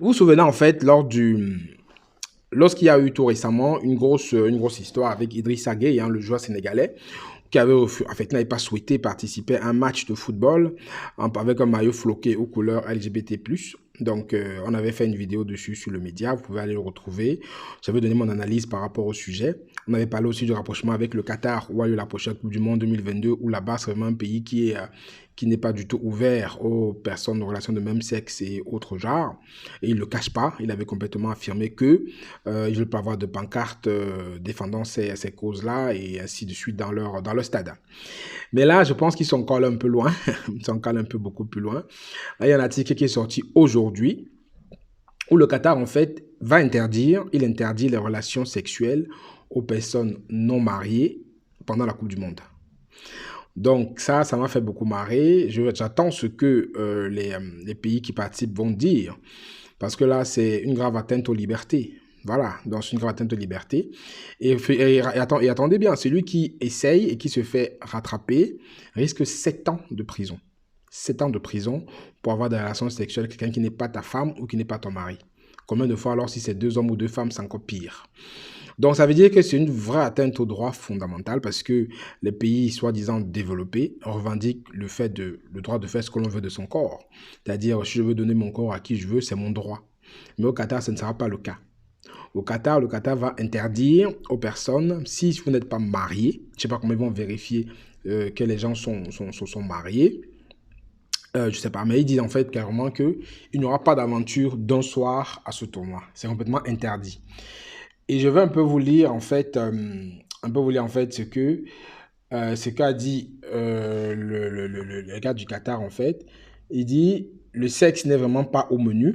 Vous vous souvenez en fait, lorsqu'il y a eu tout récemment une grosse histoire avec Idrissa Gueye, hein, le joueur sénégalais, qui avait, en fait, n'avait pas souhaité participer à un match de football avec un maillot floqué aux couleurs LGBT+. Donc, on avait fait une vidéo dessus sur le média, vous pouvez aller le retrouver. J'avais donné mon analyse par rapport au sujet. On avait parlé aussi du rapprochement avec le Qatar, où a eu la prochaine Coupe du Monde 2022, où là-bas, c'est vraiment un pays qui n'est pas du tout ouvert aux personnes de relations de même sexe et autres genres. Et il ne le cache pas, il avait complètement affirmé que il ne veut pas avoir de pancarte défendant ces causes-là et ainsi de suite dans leur stade. Mais là, je pense qu'ils sont encore un peu loin, ils sont encore un peu beaucoup plus loin. Là, il y a un article qui est sorti aujourd'hui où le Qatar, en fait, il interdit les relations sexuelles aux personnes non mariées pendant la Coupe du Monde. Donc ça m'a fait beaucoup marrer. J'attends ce que les pays qui participent vont dire. Parce que là, c'est une grave atteinte aux libertés. Voilà, donc c'est une grave atteinte aux libertés. Et attendez bien, celui qui essaye et qui se fait rattraper risque 7 ans de prison. 7 ans de prison pour avoir des relations sexuelles avec quelqu'un qui n'est pas ta femme ou qui n'est pas ton mari. Combien de fois alors si c'est 2 hommes ou 2 femmes, c'est encore pire. Donc ça veut dire que c'est une vraie atteinte au droit fondamental parce que les pays soi-disant développés revendiquent le droit de faire ce que l'on veut de son corps. C'est-à-dire, si je veux donner mon corps à qui je veux, c'est mon droit. Mais au Qatar, ce ne sera pas le cas. Au Qatar, le Qatar va interdire aux personnes, si vous n'êtes pas marié, je ne sais pas comment ils vont vérifier que les gens sont mariés, je ne sais pas, mais ils disent en fait clairement qu'il n'y aura pas d'aventure d'un soir à ce tournoi. C'est complètement interdit. Et je vais un peu vous lire en fait, ce qu'a dit le gars du Qatar en fait. Il dit le sexe n'est vraiment pas au menu,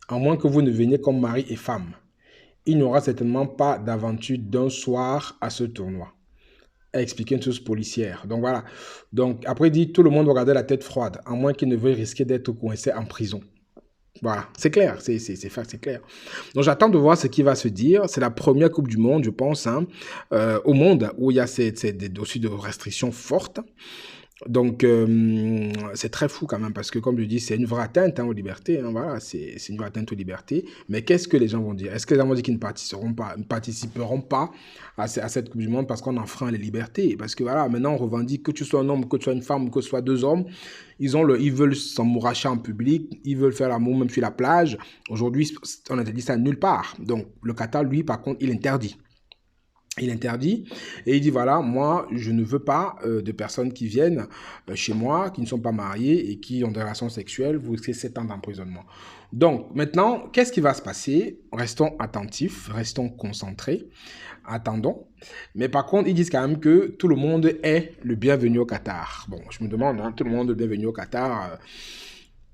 à moins que vous ne veniez comme mari et femme. Il n'y aura certainement pas d'aventure d'un soir à ce tournoi. A expliqué une chose policière. Donc voilà. Donc après il dit tout le monde va garder la tête froide, à moins qu'il ne veuille risquer d'être coincé en prison. Voilà, c'est clair, c'est clair. Donc j'attends de voir ce qui va se dire. C'est la première Coupe du Monde, je pense, hein, au monde où il y a aussi de restrictions fortes. Donc c'est très fou quand même parce que comme je dis, c'est une vraie atteinte aux libertés. Hein, voilà, c'est une vraie atteinte aux libertés. Mais qu'est-ce que les gens vont dire? Est-ce que les gens vont dire qu'ils ne participeront pas à cette Coupe du Monde parce qu'on enfreint les libertés? Parce que voilà, maintenant on revendique que tu sois un homme, que tu sois une femme, que ce soit 2 hommes. Ils veulent s'emmouracher en public, ils veulent faire l'amour même sur la plage. Aujourd'hui, on interdit ça nulle part. Donc le Qatar, lui, par contre, il interdit. Il interdit et il dit voilà, moi je ne veux pas de personnes qui viennent chez moi, qui ne sont pas mariées et qui ont des relations sexuelles, vous risquez 7 ans d'emprisonnement. Donc maintenant, qu'est-ce qui va se passer? Restons attentifs, restons concentrés, attendons. Mais par contre, ils disent quand même que tout le monde est le bienvenu au Qatar. Bon, je me demande, hein, tout le monde est le bienvenu au Qatar.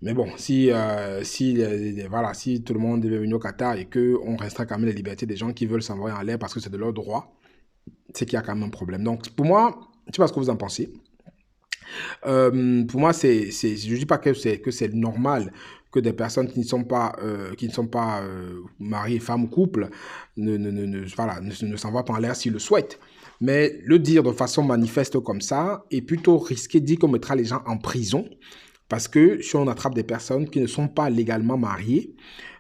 Mais bon, si tout le monde est venu au Qatar et qu'on restera quand même les libertés des gens qui veulent s'envoyer en l'air parce que c'est de leur droit, c'est qu'il y a quand même un problème. Donc, pour moi, je ne sais pas ce que vous en pensez. Pour moi, je ne dis pas que c'est normal que des personnes qui ne sont pas mariées, femmes ou couples, ne s'envoient pas en l'air s'ils le souhaitent. Mais le dire de façon manifeste comme ça est plutôt risqué, dit qu'on mettra les gens en prison. Parce que si on attrape des personnes qui ne sont pas légalement mariées,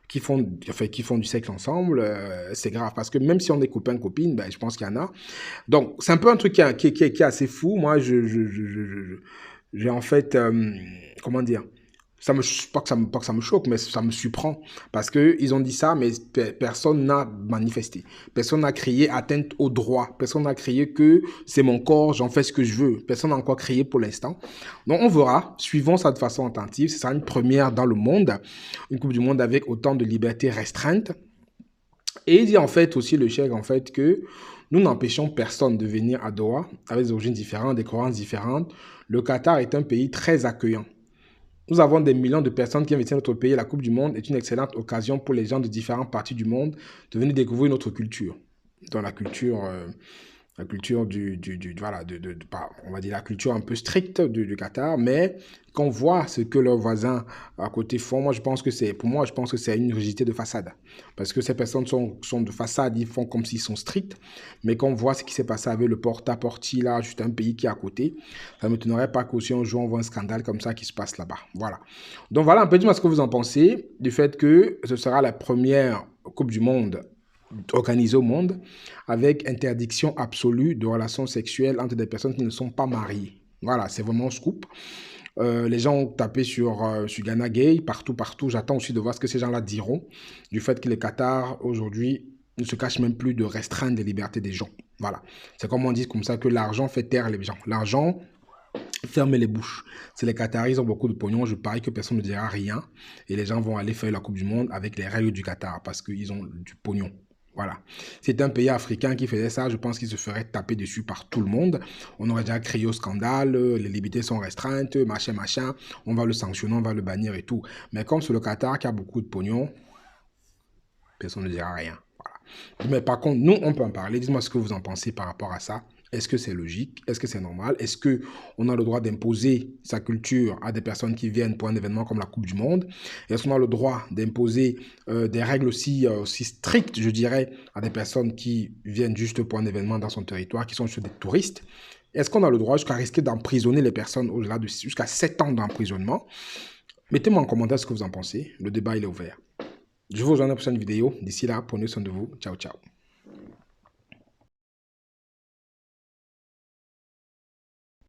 qui font du sexe ensemble, c'est grave. Parce que même si on est copains-copines, ben, je pense qu'il y en a. Donc, c'est un peu un truc qui est assez fou. Moi, j'ai en fait, comment dire, pas que ça me choque, mais ça me surprend. Parce qu'ils ont dit ça, mais personne n'a manifesté. Personne n'a crié atteinte au droit. Personne n'a crié que c'est mon corps, j'en fais ce que je veux. Personne n'a encore crié pour l'instant. Donc on verra, suivons ça de façon attentive. Ce sera une première dans le monde, une Coupe du Monde avec autant de libertés restreintes. Et il dit en fait aussi le chèque en fait que nous n'empêchons personne de venir à Doha avec des origines différentes, des croyances différentes. Le Qatar est un pays très accueillant. Nous avons des millions de personnes qui investissent dans notre pays. La Coupe du Monde est une excellente occasion pour les gens de différentes parties du monde de venir découvrir notre culture. Dans la culture la culture voilà, on va dire la culture un peu stricte du Qatar, mais quand on voit ce que leurs voisins à côté font, pour moi, je pense que c'est une rigidité de façade. Parce que ces personnes sont de façade, ils font comme s'ils sont stricts, mais quand on voit ce qui s'est passé avec le porta-porti, là, juste un pays qui est à côté, ça ne m'étonnerait pas qu'aussi un jour on voit un scandale comme ça qui se passe là-bas. Voilà. Donc voilà un peu, dis-moi ce que vous en pensez du fait que ce sera la première Coupe du Monde organisée au monde avec interdiction absolue de relations sexuelles entre des personnes qui ne sont pas mariées. Voilà, c'est vraiment un scoop. Les gens ont tapé sur Ghana Gay, partout, partout. J'attends aussi de voir ce que ces gens-là diront du fait que le Qatar, aujourd'hui, ne se cache même plus de restreindre les libertés des gens. Voilà. C'est comme on dit comme ça que l'argent fait taire les gens. L'argent ferme les bouches. Si les Qataris ont beaucoup de pognon, je parie que personne ne dira rien. Et les gens vont aller faire la Coupe du Monde avec les règles du Qatar parce qu'ils ont du pognon. Voilà. C'est un pays africain qui faisait ça, je pense qu'il se ferait taper dessus par tout le monde. On aurait déjà crié au scandale, les libertés sont restreintes, machin, machin. On va le sanctionner, on va le bannir et tout. Mais comme c'est le Qatar qui a beaucoup de pognon, personne ne dira rien. Voilà. Mais par contre, nous, on peut en parler. Dites-moi ce que vous en pensez par rapport à ça. Est-ce que c'est logique? Est-ce que c'est normal? Est-ce qu'on a le droit d'imposer sa culture à des personnes qui viennent pour un événement comme la Coupe du Monde? Est-ce qu'on a le droit d'imposer des règles aussi strictes, je dirais, à des personnes qui viennent juste pour un événement dans son territoire, qui sont juste des touristes? Est-ce qu'on a le droit jusqu'à risquer d'emprisonner les personnes au-delà de jusqu'à 7 ans d'emprisonnement? Mettez-moi en commentaire ce que vous en pensez. Le débat, il est ouvert. Je vous rejoins dans la prochaine vidéo. D'ici là, prenez soin de vous. Ciao, ciao.